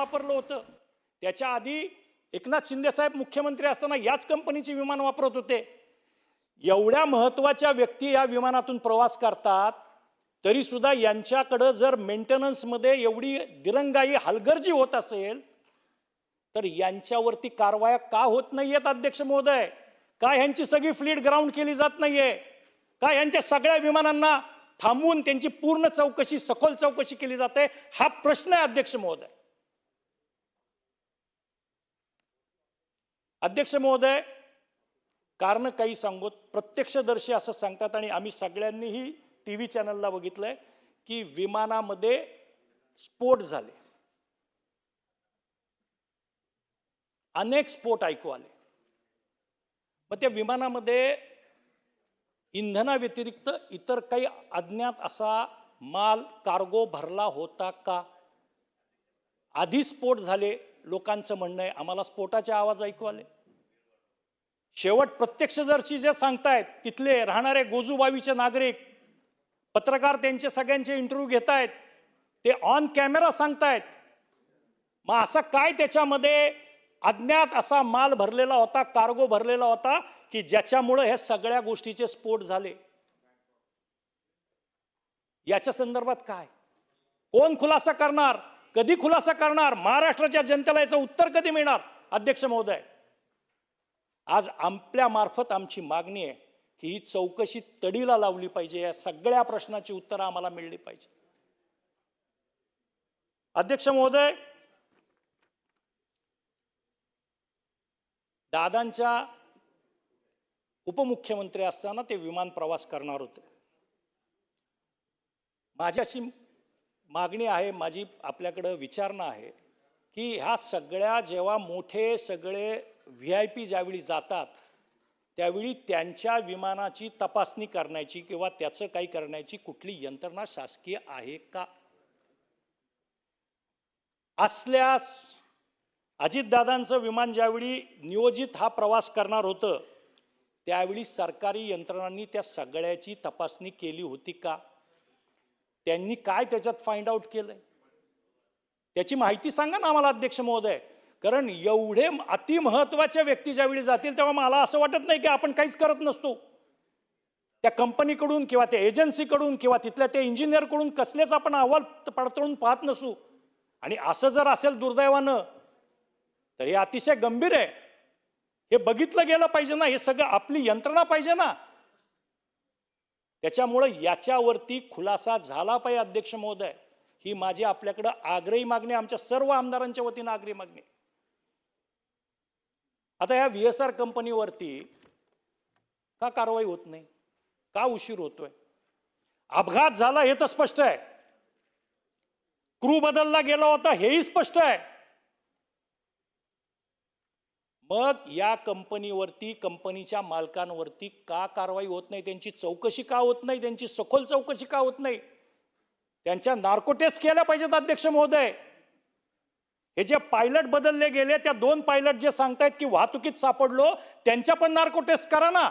वापरलं होतं. त्याच्या आधी एकनाथ शिंदे साहेब मुख्यमंत्री असताना याच कंपनीची विमान वापरत होते. एवढ्या महत्वाच्या व्यक्ती या विमानातून प्रवास करतात, तरी सुद्धा यांच्याकडे जर मेंटेनन्समध्ये एवढी दिरंगाई हलगर्जी होत असेल तर यांच्यावरती कारवाया का होत नाहीयेत अध्यक्ष महोदय? का यांची सगळी फ्लीट ग्राउंड केली जात नाहीये? का यांच्या सगळ्या विमानांना थांबवून त्यांची पूर्ण चौकशी, सखोल चौकशी केली जाते? हा प्रश्न आहे अध्यक्ष महोदय. अध्यक्ष महोदय, कारण काही सांगत प्रत्यक्षदर्शी असं सांगतात आणि आम्ही सगळ्यांनीही टीव्ही चॅनलला बघितलंय की विमानामध्ये स्फोट झाले, अनेक स्फोट ऐकू आले. मग त्या विमानामध्ये इंधनाव्यतिरिक्त इतर काही अज्ञात असा माल कार्गो भरला होता का? आधी स्फोट झाले, लोकांचं म्हणणं आहे. आम्हाला स्फोटाचे आवाज ऐकू आले. शेवट प्रत्यक्षदर्शी जे सांगतायत, तिथले राहणारे गोजूबावीचे नागरिक, पत्रकार त्यांचे सगळ्यांचे इंटरव्ह्यू घेत आहेत, ते ऑन कॅमेरा सांगतायत. मग असं काय त्याच्यामध्ये अज्ञात असा माल भरलेला होता, कार्गो भरलेला होता की ज्याच्यामुळे हे सगळ्या गोष्टीचे स्फोट झाले? याच्या संदर्भात काय, कोण खुलासा करणार, कधी खुलासा करणार? महाराष्ट्राच्या जनतेला याचं उत्तर कधी मिळणार? अध्यक्ष महोदय, आज आपल्या मार्फत आमची मागणी आहे की ही चौकशी तडीला लावली पाहिजे. या सगळ्या प्रश्नाची उत्तरं आम्हाला मिळली पाहिजे. अध्यक्ष महोदय, दादांच्या उपमुख्यमंत्री असताना ते विमान प्रवास करणार होते. माझी अशी मागणी आहे, माझी आपल्याकडे विचारणा आहे की ह्या सगळ्या जेव्हा मोठे सगळे VIP ज्यावेळी जातात त्यावेळी त्यांच्या विमानाची तपासणी करण्याची किंवा त्याचं काही करण्याची कुठली यंत्रणा शासकीय आहे का? असल्यास अजितदादांचं विमान ज्यावेळी नियोजित हा प्रवास करणार होतं त्यावेळी सरकारी यंत्रणांनी त्या सगळ्याची तपासणी केली होती का? त्यांनी काय त्याच्यात फाइंड आउट केलंय त्याची माहिती सांगा ना आम्हाला अध्यक्ष महोदय. कारण एवढे अतिमहत्वाच्या व्यक्ती ज्यावेळी जातील तेव्हा मला असं वाटत नाही की आपण काहीच करत नसतो. त्या कंपनीकडून किंवा त्या एजन्सीकडून किंवा तिथल्या त्या इंजिनियरकडून कसलेच आपण अहवाल पडताळून पाहत नसू. आणि असं जर असेल दुर्दैवानं तर हे अतिशय गंभीर आहे. हे बघितलं गेलं पाहिजे ना, हे सगळं आपली यंत्रणा पाहिजे ना. त्याच्यामुळे याच्यावरती खुलासा झाला पाहिजे अध्यक्ष महोदय. ही माझी आपल्याकडे आग्रही मागणी, आमच्या सर्व आमदारांच्या वतीनं आग्रही मागणी. आता या VSR कंपनीवरती का कारवाई होत नाही, का उशीर होतोय? अपघात झाला हे तर स्पष्ट आहे, क्रू बदलला गेला होता हेही स्पष्ट आहे. मग या कंपनीवरती, कंपनीच्या मालकांवरती का कारवाई होत नाही? त्यांची चौकशी का होत नाही? त्यांची सखोल चौकशी का होत नाही? त्यांच्या नार्को टेस्ट केल्या पाहिजेत अध्यक्ष महोदय. हे जे पायलट बदलले गेले, त्या 2 पायलट जे सांगतायत की वाहतुकीत सापडलो, त्यांच्या पण नार्को टेस्ट करा ना.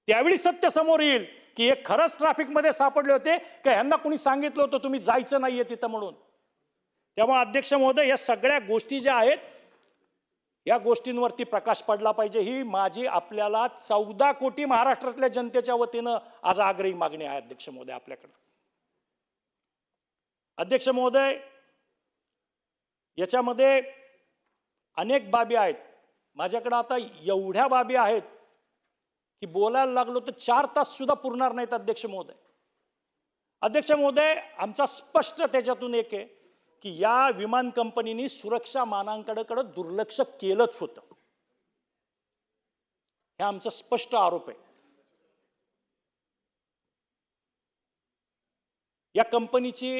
त्यावेळी सत्य समोर येईल की हे खरंच ट्रॅफिकमध्ये सापडले होते का ह्यांना कोणी सांगितलं होतं तुम्ही जायचं नाहीये तिथं म्हणून. त्यामुळे अध्यक्ष महोदय, या सगळ्या गोष्टी ज्या आहेत या गोष्टींवरती प्रकाश पडला पाहिजे. ही माझी आपल्याला 14 कोटी महाराष्ट्रातल्या जनतेच्या वतीनं आज आग्रही मागणी आहे अध्यक्ष महोदय आपल्याकडे. अध्यक्ष महोदय, याच्यामध्ये अनेक बाबी आहेत. माझ्याकडे आता एवढ्या बाबी आहेत की बोलायला लागलो तर 4 तास सुद्धा पुरणार नाहीत अध्यक्ष महोदय. अध्यक्ष महोदय, आमचा स्पष्ट त्याच्यातून एक आहे की या विमान कंपनीने सुरक्षा मानांकनाकडे दुर्लक्ष केलंच होतं. हे आमचा स्पष्ट आरोप आहे. या कंपनीची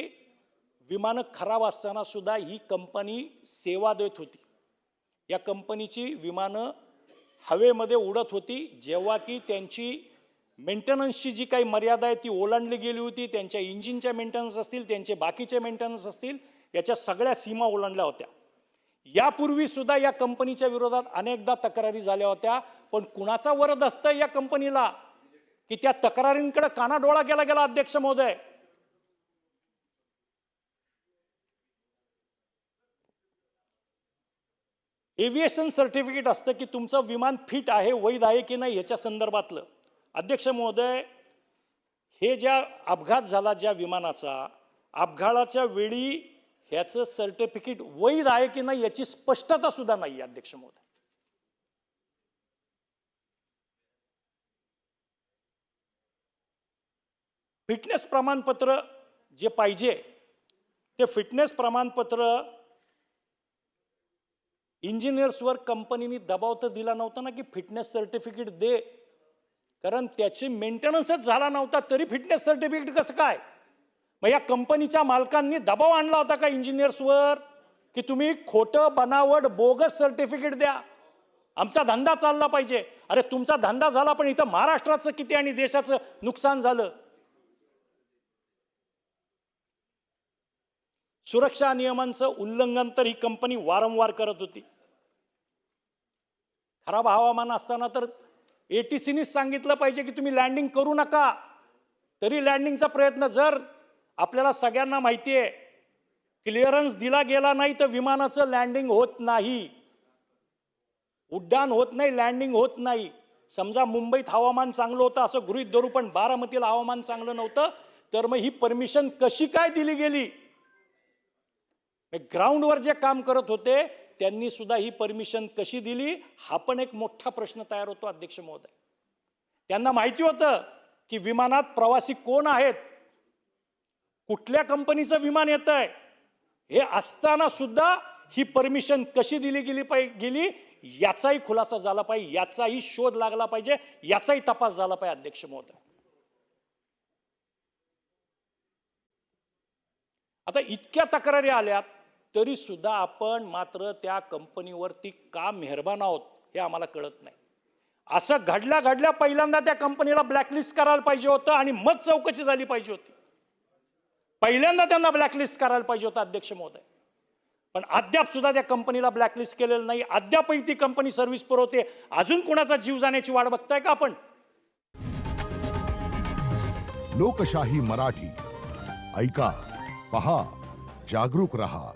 विमानं खराब असताना सुद्धा ही कंपनी सेवा देत होती. या कंपनीची विमानं हवेमध्ये उडत होती जेव्हा की त्यांची मेंटेनन्सची जी काही मर्यादा आहे ती ओलांडली गेली होती. त्यांच्या इंजिनच्या मेंटेनन्स असतील, त्यांचे बाकीचे मेंटेनन्स असतील, याच्या सगळ्या सीमा ओलांडल्या होत्या. यापूर्वी सुद्धा या कंपनीच्या विरोधात अनेकदा तक्रारी झाल्या होत्या. पण कुणाचा वरद असतं या कंपनीला की त्या तक्रारींकडे कानाडोळा केला गेला अध्यक्ष महोदय. एव्हिएशन सर्टिफिकेट असतं की तुमचं विमान फिट आहे, वैध आहे की नाही याच्या संदर्भातलं. अध्यक्ष महोदय, हे ज्या अपघात झाला ज्या विमानाचा, अपघाताच्या वेळी ह्याचं सर्टिफिकेट वैध आहे की नाही याची स्पष्टता सुद्धा नाही. अध्यक्ष महोदय, फिटनेस प्रमाणपत्र जे पाहिजे ते फिटनेस प्रमाणपत्र इंजिनियर्सवर कंपनीने दबाव तर दिला नव्हता ना की फिटनेस सर्टिफिकेट दे, कारण त्याची मेंटेनन्सच झाला नव्हता तरी फिटनेस सर्टिफिकेट कसं काय? मग या कंपनीच्या मालकांनी दबाव आणला होता का इंजिनियर्सवर की तुम्ही खोटं बनावट बोगस सर्टिफिकेट द्या, आमचा धंदा चालला पाहिजे? अरे तुमचा धंदा झाला पण इथं महाराष्ट्राचं किती आणि देशाचं नुकसान झालं. सुरक्षा नियमांचं उल्लंघन तर ही कंपनी वारंवार करत होती. खराब हवामान असताना तर ATC सांगितलं पाहिजे की तुम्ही लँडिंग करू नका, तरी लँडिंगचा प्रयत्न. जर आपल्याला सगळ्यांना माहिती आहे क्लिअरन्स दिला गेला नाही तर विमानाचं लँडिंग होत नाही, उड्डाण होत नाही, लँडिंग होत नाही. समजा मुंबईत हवामान चांगलं होतं असं गृहीत धरू, पण बारामतीला हवामान चांगलं नव्हतं, तर मग ही परमिशन कशी काय दिली गेली? ग्राउंडवर जे काम करत होते त्यांनी सुद्धा ही परमिशन कशी दिली हा पण एक मोठा प्रश्न तयार होतो. अध्यक्ष महोदय, त्यांना माहिती होतं की विमानात प्रवासी कोण आहेत, कुठल्या कंपनीचं विमान येत आहे, हे असताना सुद्धा ही परमिशन कशी दिली गेली याचाही खुलासा झाला पाहिजे, याचाही शोध लागला पाहिजे, याचाही तपास झाला पाहिजे. अध्यक्ष महोदय, आता इतक्या तक्रारी आल्यात तरी सुद्धा आपण मात्र त्या कंपनीवरती का मेहरबान आहोत हे आम्हाला कळत नाही. असं घडल्या पहिल्यांदा त्या कंपनीला ब्लॅकलिस्ट करायला पाहिजे होतं आणि मग चौकशी झाली पाहिजे होती. पहिल्यांदा त्यांना ब्लॅकलिस्ट करायला पाहिजे होतं. अध्यक्ष महोदय, पण अद्याप सुद्धा त्या कंपनीला ब्लॅकलिस्ट केलेलं नाही. अद्यापही ती कंपनी सर्व्हिस पुरवते. अजून कोणाचा जीव जाण्याची वाट बघताय का आपण? लोकशाही मराठी ऐका, पहा, जागरूक रहा.